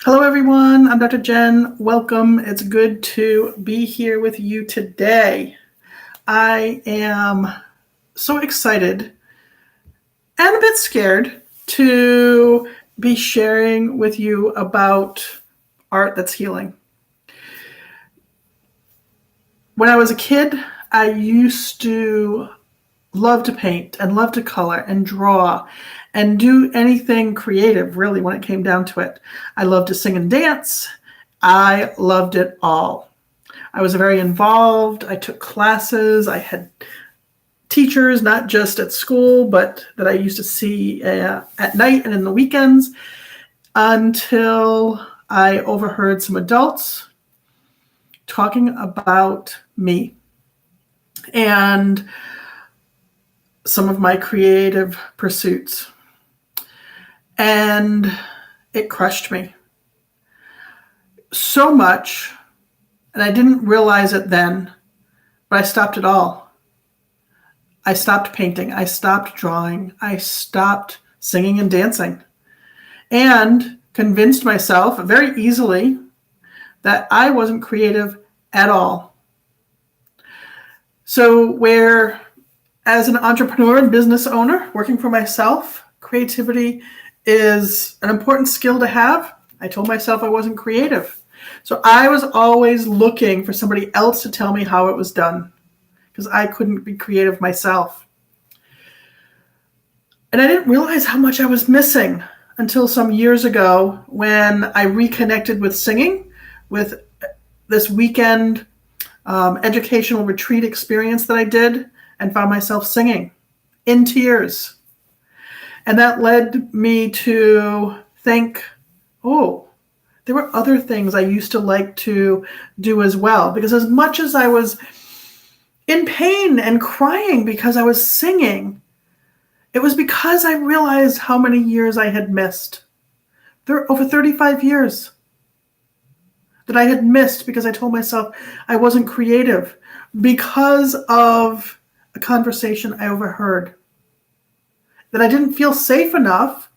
Hello, everyone. I'm Dr. Jenn. Welcome. It's good to be here with you today. I am so excited and a bit scared to be sharing with you about art that's healing. When I was a kid, I used to love to paint and love to color and draw and do anything creative, really, when it came down to it. I loved to sing and dance. I loved it all. I was very involved. I took classes. I had teachers, not just at school, but that I used to see at night and in the weekends, until I overheard some adults talking about me and some of my creative pursuits. And it crushed me so much, and I didn't realize it then, but I stopped it all. I stopped painting. I stopped drawing. I stopped singing and dancing, and convinced myself very easily that I wasn't creative at all. So where, as an entrepreneur and business owner working for myself, creativity is an important skill to have, I told myself I wasn't creative. So I was always looking for somebody else to tell me how it was done, because I couldn't be creative myself. And I didn't realize how much I was missing until some years ago when I reconnected with singing, with this weekend educational retreat experience that I did, and found myself singing in tears. And that led me to think, oh, there were other things I used to like to do as well. Because as much as I was in pain and crying because I was singing, it was because I realized how many years I had missed. There were over 35 years that I had missed because I told myself I wasn't creative because of a conversation I overheard that I didn't feel safe enough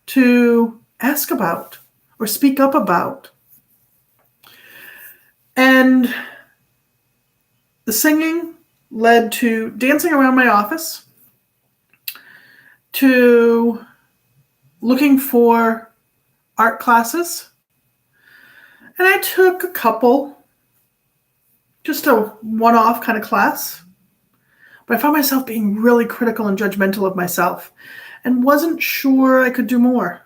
to ask about or speak up about. And the singing led to dancing around my office, to looking for art classes. And I took a couple, just a one-off kind of class. But I found myself being really critical and judgmental of myself and wasn't sure I could do more.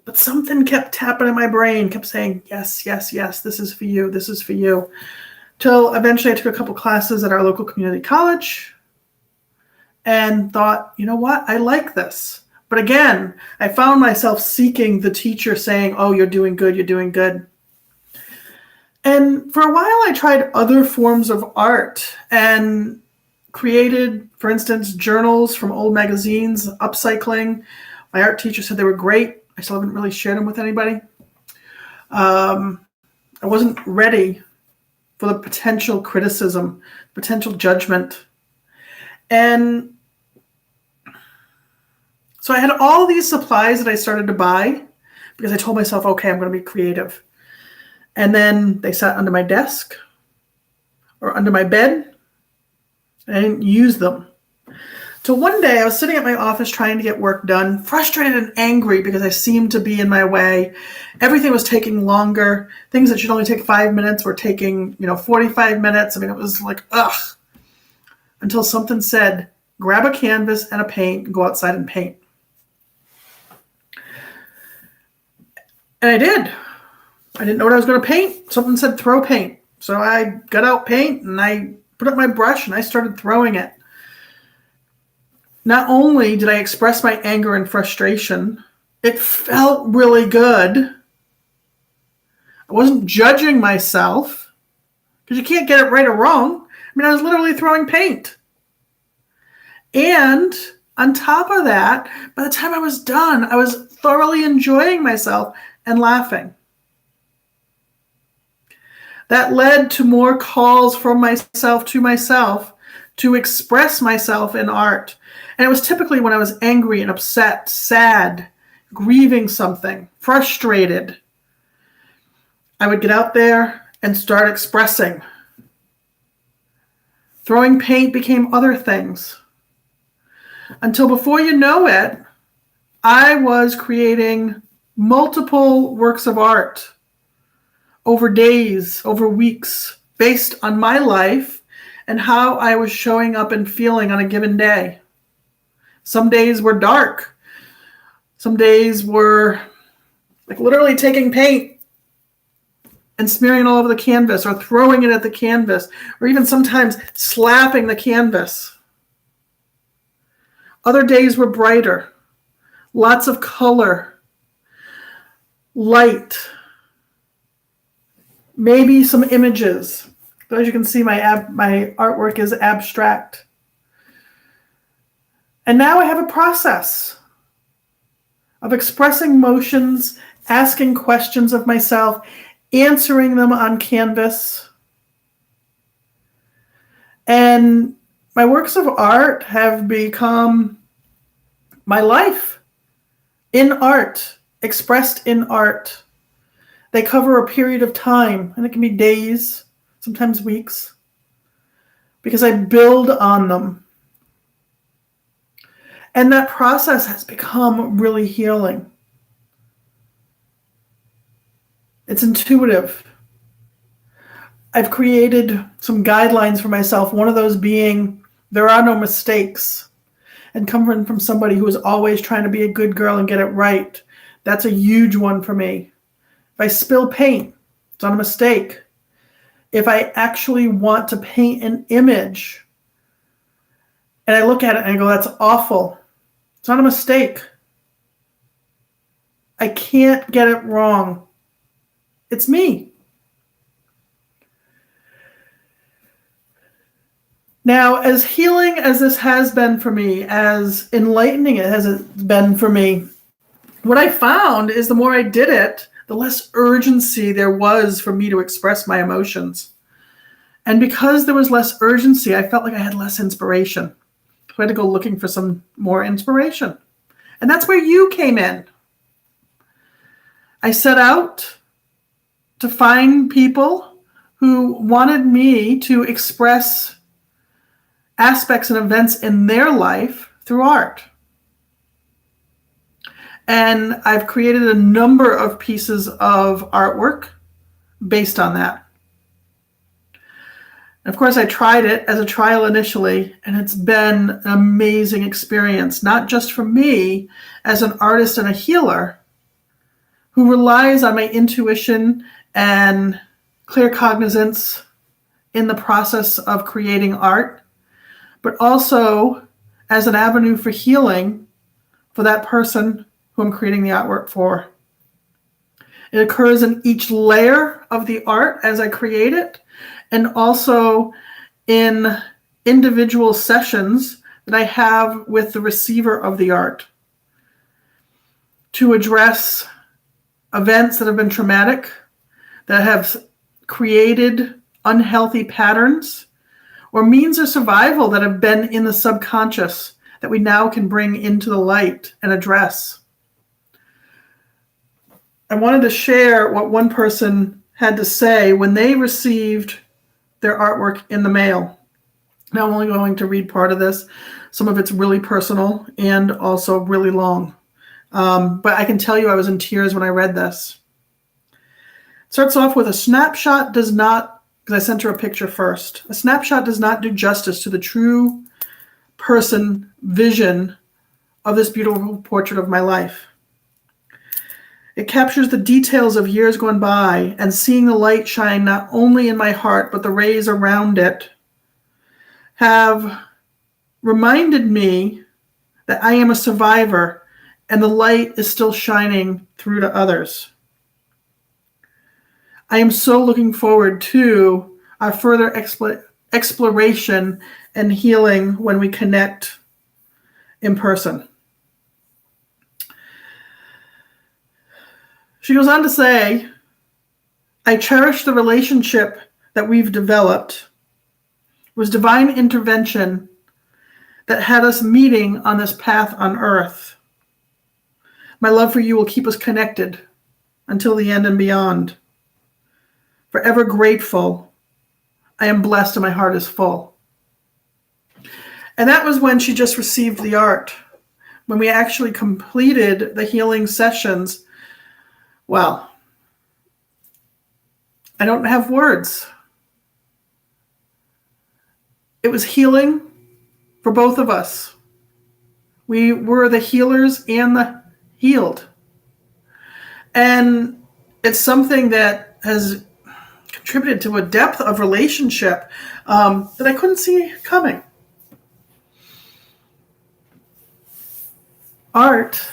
But something kept tapping in my brain, kept saying, yes, yes, yes, this is for you, this is for you. Till eventually I took a couple classes at our local community college and thought, you know what, I like this. But again, I found myself seeking the teacher saying, oh, you're doing good, you're doing good. And for a while, I tried other forms of art and created, for instance, journals from old magazines, upcycling. My art teacher said they were great. I still haven't really shared them with anybody. I wasn't ready for the potential criticism, potential judgment. And so I had all these supplies that I started to buy because I told myself, okay, I'm going to be creative. And then they sat under my desk or under my bed, and I didn't use them. Till one day I was sitting at my office trying to get work done, frustrated and angry because I seemed to be in my way. Everything was taking longer. Things that should only take 5 minutes were taking, 45 minutes. I mean, it was like, ugh. Until something said, grab a canvas and a paint and go outside and paint. And I did. I didn't know what I was going to paint. Something said throw paint. So I got out paint and I put up my brush and I started throwing it. Not only did I express my anger and frustration, it felt really good. I wasn't judging myself because you can't get it right or wrong. I mean, I was literally throwing paint. And on top of that, by the time I was done, I was thoroughly enjoying myself and laughing. That led to more calls from myself to express myself in art. And it was typically when I was angry and upset, sad, grieving something, frustrated, I would get out there and start expressing. Throwing paint became other things. Until before you know it, I was creating multiple works of art over days, over weeks, based on my life and how I was showing up and feeling on a given day. Some days were dark. Some days were like literally taking paint and smearing it all over the canvas, or throwing it at the canvas, or even sometimes slapping the canvas. Other days were brighter, lots of color, light, maybe some images. But as you can see, my artwork is abstract. And now I have a process of expressing emotions, asking questions of myself, answering them on canvas. And my works of art have become my life in art, expressed in art. They cover a period of time, and it can be days, sometimes weeks, because I build on them. And that process has become really healing. It's intuitive. I've created some guidelines for myself, one of those being there are no mistakes. And coming from somebody who is always trying to be a good girl and get it right, that's a huge one for me. If I spill paint, it's not a mistake. If I actually want to paint an image and I look at it and I go, that's awful, it's not a mistake. I can't get it wrong. It's me. Now, as healing as this has been for me, as enlightening it has been for me, what I found is the more I did it, the less urgency there was for me to express my emotions. And because there was less urgency, I felt like I had less inspiration. So I had to go looking for some more inspiration. And that's where you came in. I set out to find people who wanted me to express aspects and events in their life through art. And I've created a number of pieces of artwork based on that. And of course, I tried it as a trial initially, and it's been an amazing experience, not just for me as an artist and a healer who relies on my intuition and clear cognizance in the process of creating art, but also as an avenue for healing for that person who I'm creating the artwork for. It occurs in each layer of the art as I create it, and also in individual sessions that I have with the receiver of the art to address events that have been traumatic, that have created unhealthy patterns, or means of survival that have been in the subconscious that we now can bring into the light and address. I wanted to share what one person had to say when they received their artwork in the mail. Now I'm only going to read part of this. Some of it's really personal and also really long. But I can tell you I was in tears when I read this. It starts off with a snapshot does not, because I sent her a picture first. A snapshot does not do justice to the true person vision of this beautiful portrait of my life. It captures the details of years gone by and seeing the light shine not only in my heart, but the rays around it have reminded me that I am a survivor and the light is still shining through to others. I am so looking forward to our further exploration and healing when we connect in person. She goes on to say, I cherish the relationship that we've developed. It was divine intervention that had us meeting on this path on earth. My love for you will keep us connected until the end and beyond. Forever grateful. I am blessed and my heart is full. And that was when she just received the art. When we actually completed the healing sessions, well, I don't have words. It was healing for both of us. We were the healers and the healed. And it's something that has contributed to a depth of relationship that I couldn't see coming. Art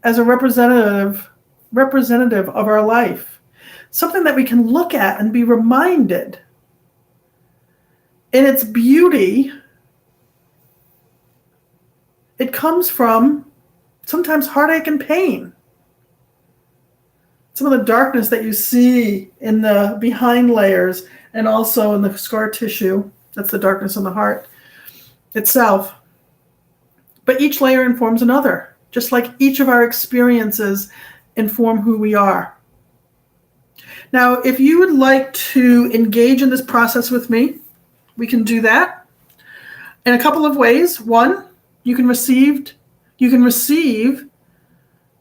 as a representative of our life, something that we can look at and be reminded in its beauty. It comes from sometimes heartache and pain. Some of the darkness that you see in the behind layers and also in the scar tissue, that's the darkness in the heart itself. But each layer informs another, just like each of our experiences inform who we are. Now, if you would like to engage in this process with me, we can do that in a couple of ways. One, you can receive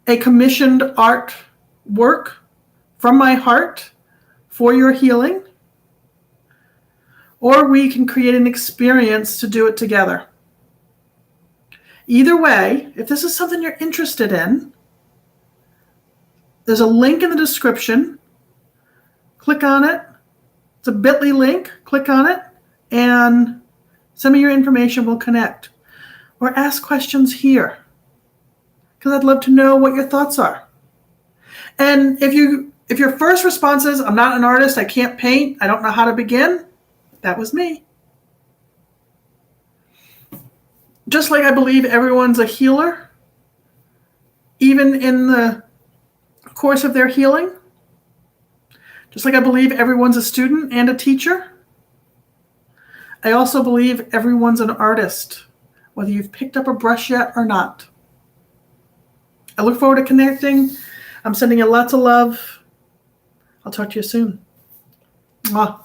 a commissioned art work from my heart for your healing, or we can create an experience to do it together. Either way, if this is something you're interested in, there's a link in the description. Click on it. It's a bit.ly link. Click on it and send me your information. We'll connect. Or ask questions here, because I'd love to know what your thoughts are. And if your first response is, I'm not an artist, I can't paint, I don't know how to begin, that was me. Just like I believe everyone's a healer, even in the course of their healing. Just like I believe everyone's a student and a teacher, I also believe everyone's an artist, whether you've picked up a brush yet or not. I look forward to connecting. I'm sending you lots of love. I'll talk to you soon. Mwah.